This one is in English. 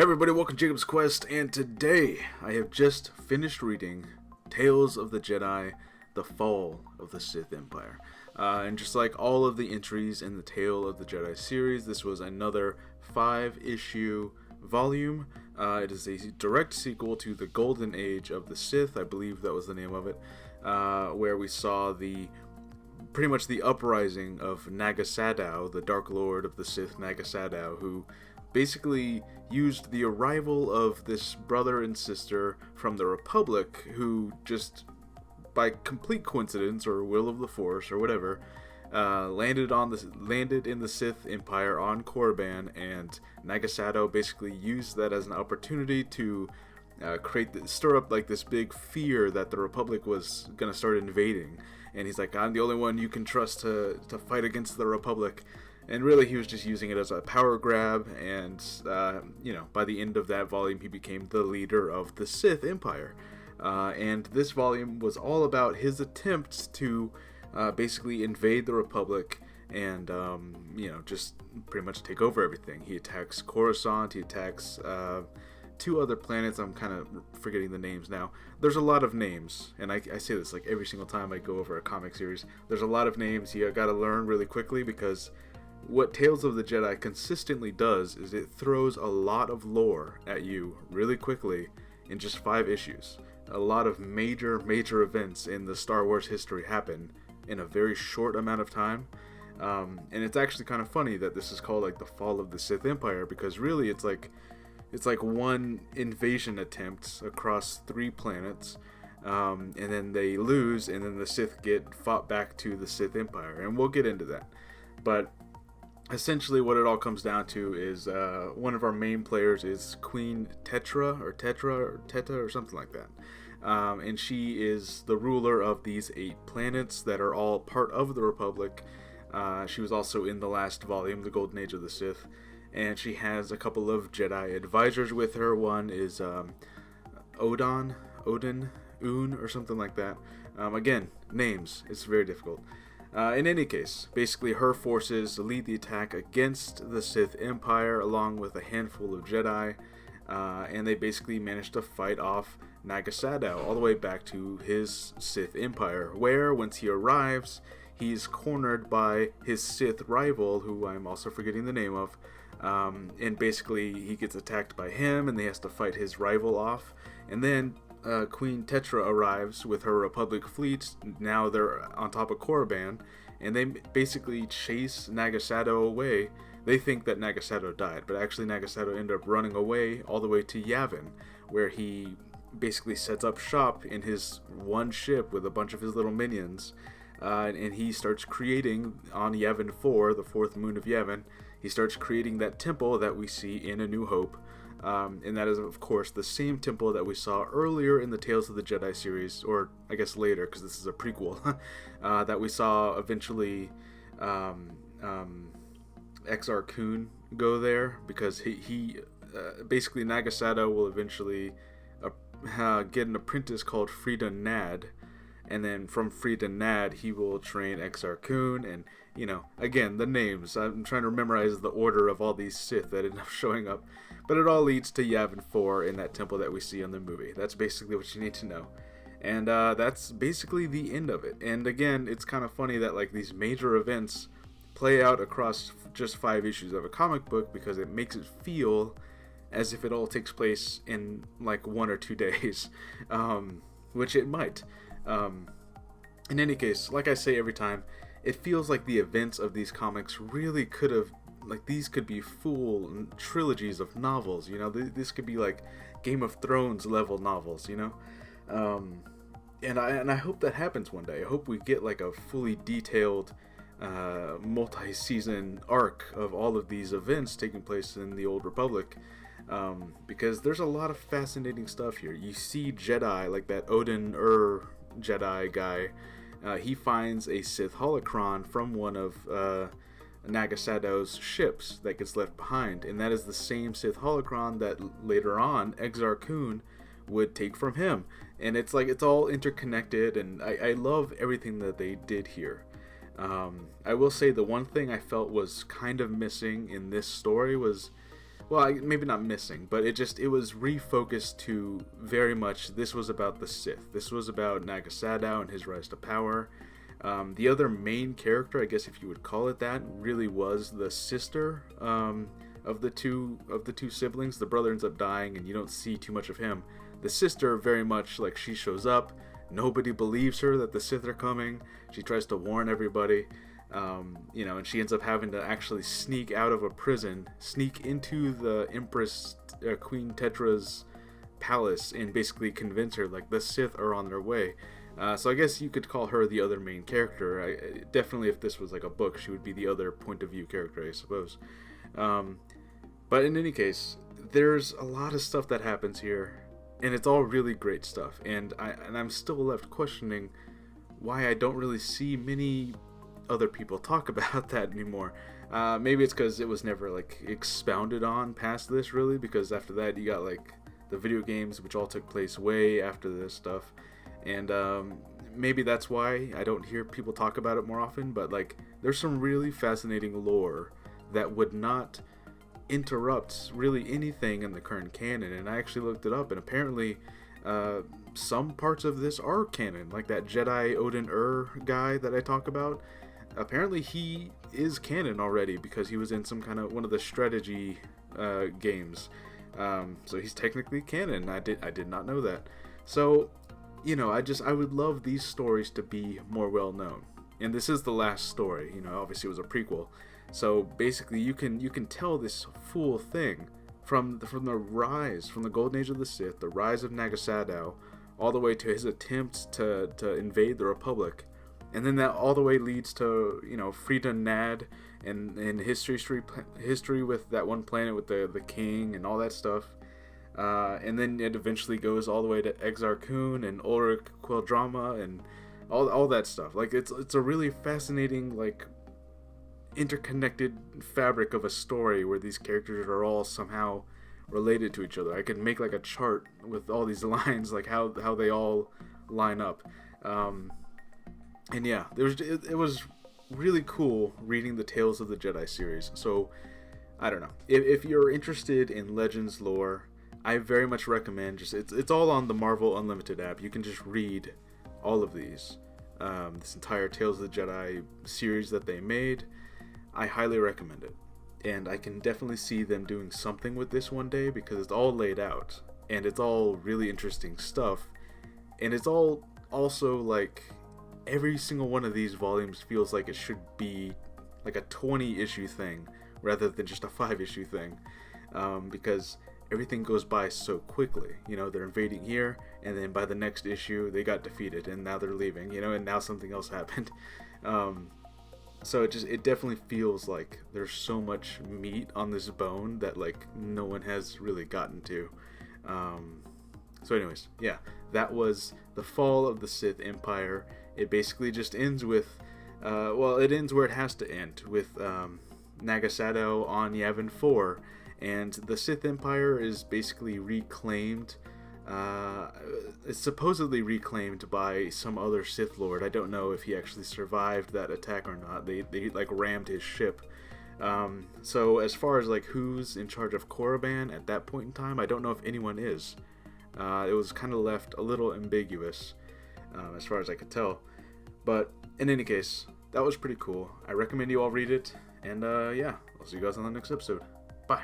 Everybody, welcome to Jacob's Quest, and today I have just finished reading Tales of the Jedi, The Fall of the Sith Empire. And just like all of the entries in the Tale of the Jedi series, this was another 5-issue volume. It is a direct sequel to The Golden Age of the Sith, I believe that was the name of it, where we saw pretty much the uprising of Nagasadao, the Dark Lord of the Sith, Nagasadao, who basically used the arrival of this brother and sister from the Republic, who just, by complete coincidence or will of the Force or whatever, landed in the Sith Empire on Korriban, and Nagasadao basically used that as an opportunity to stir up like this big fear that the Republic was gonna start invading. And he's like, I'm the only one you can trust to fight against the Republic. And really, he was just using it as a power grab, and, by the end of that volume, he became the leader of the Sith Empire. And this volume was all about his attempts to basically invade the Republic and, just pretty much take over everything. He attacks Coruscant, he attacks two other planets. I'm kind of forgetting the names now. There's a lot of names, and I say this like every single time I go over a comic series. There's a lot of names you gotta learn really quickly, because what Tales of the Jedi consistently does is it throws a lot of lore at you really quickly in just 5 issues. A lot of major events in the Star Wars history happen in a very short amount of time. And it's actually kind of funny that this is called like the Fall of the Sith Empire, because really it's like one invasion attempt across 3 planets, and then they lose, and then the Sith get fought back to the Sith Empire, and we'll get into that. But essentially what it all comes down to is one of our main players is Queen Tetra or something like that. And she is the ruler of these 8 planets that are all part of the Republic. She was also in the last volume, The Golden Age of the Sith. And she has a couple of Jedi advisors with her. One is Oon, or something like that. Again, names, it's very difficult. In any case, basically her forces lead the attack against the Sith Empire along with a handful of Jedi, and they basically manage to fight off Nagasadao all the way back to his Sith Empire, where once he arrives, he's cornered by his Sith rival, who I'm also forgetting the name of, and basically he gets attacked by him, and they has to fight his rival off, and then Queen Tetra arrives with her Republic fleet. Now they're on top of Korriban, and they basically chase Nagasadao away. They think that Nagasadao died, but actually Nagasadao ended up running away all the way to Yavin, where he basically sets up shop in his one ship with a bunch of his little minions, and he starts creating on Yavin 4, the 4th moon of Yavin. He starts creating that temple that we see in A New Hope. And that is, of course, the same temple that we saw earlier in the Tales of the Jedi series, or I guess later, because this is a prequel, that we saw eventually Exar Kun go there, because he basically Nagasadao will eventually get an apprentice called Frida Nad, and then from Frida Nad he will train Exar Kun, and again, the names, I'm trying to memorize the order of all these Sith that end up showing up, but it all leads to Yavin 4 in that temple that we see in the movie. That's basically what you need to know. And that's basically the end of it. And again, it's kind of funny that like these major events play out across just 5 issues of a comic book, because it makes it feel as if it all takes place in like 1 or 2 days, which it might. In any case, like I say every time, it feels like the events of these comics really could have, like, these could be full trilogies of novels, this could be like Game of Thrones level novels, and I hope that happens one day. I hope we get like a fully detailed multi-season arc of all of these events taking place in the Old Republic, because there's a lot of fascinating stuff here. You see Jedi, like that Odin Jedi guy. He finds a Sith holocron from one of Nagasadao's ships that gets left behind, and that is the same Sith holocron that later on Exar Kun would take from him. And it's like it's all interconnected, and I love everything that they did here. I will say the one thing I felt was kind of missing in this story was well, maybe not missing, but it was refocused to very much, this was about the Sith. This was about Nagasadow and his rise to power. The other main character, I guess if you would call it that, really was the sister of the two siblings. The brother ends up dying, and you don't see too much of him. The sister, very much like, she shows up. Nobody believes her that the Sith are coming. She tries to warn everybody. And she ends up having to actually sneak out of a prison, sneak into the Empress Queen Tetra's palace, and basically convince her like the Sith are on their way. So I guess you could call her the other main character. Definitely, if this was like a book, she would be the other point of view character, I suppose. But in any case, there's a lot of stuff that happens here, and it's all really great stuff. And I'm still left questioning why I don't really see many other people talk about that anymore. Maybe it's because it was never like expounded on past this, really, because after that you got like the video games, which all took place way after this stuff, and maybe that's why I don't hear people talk about it more often. But like, there's some really fascinating lore that would not interrupt really anything in the current canon, and I actually looked it up, and apparently some parts of this are canon, like that Jedi Odin guy that I talk about. Apparently he is canon already because he was in some kind of one of the strategy games, so he's technically canon. I did not know that. So I would love these stories to be more well known, and this is the last story. Obviously it was a prequel, so basically you can tell this full thing from the golden age of the Sith, the rise of Nagasadow, all the way to his attempts to invade the Republic. And then that all the way leads to, Frida Nad and history with that one planet with the king and all that stuff. And then it eventually goes all the way to Exar Kun and Ulrich Queldrama and all that stuff. Like, it's a really fascinating, like, interconnected fabric of a story where these characters are all somehow related to each other. I could make like a chart with all these lines, like how they all line up. And yeah, it was really cool reading the Tales of the Jedi series. So, I don't know. If you're interested in Legends lore, I very much recommend it's all on the Marvel Unlimited app. You can just read all of these. This entire Tales of the Jedi series that they made. I highly recommend it. And I can definitely see them doing something with this one day because it's all laid out. And it's all really interesting stuff. And it's all also like, every single one of these volumes feels like it should be like a 20-issue thing rather than just a 5-issue thing, because everything goes by so quickly. They're invading here, and then by the next issue they got defeated, and now they're leaving, and now something else happened. So it definitely feels like there's so much meat on this bone that like no one has really gotten to. So anyways, yeah, that was the fall of the Sith Empire. It basically just ends with, it ends where it has to end, with Nagasadow on Yavin 4, and the Sith Empire is basically reclaimed. It's supposedly reclaimed by some other Sith Lord. I don't know if he actually survived that attack or not. They like rammed his ship. So as far as like who's in charge of Korriban at that point in time, I don't know if anyone is. It was kind of left a little ambiguous, as far as I could tell. But in any case, that was pretty cool. I recommend you all read it. And yeah, I'll see you guys on the next episode. Bye.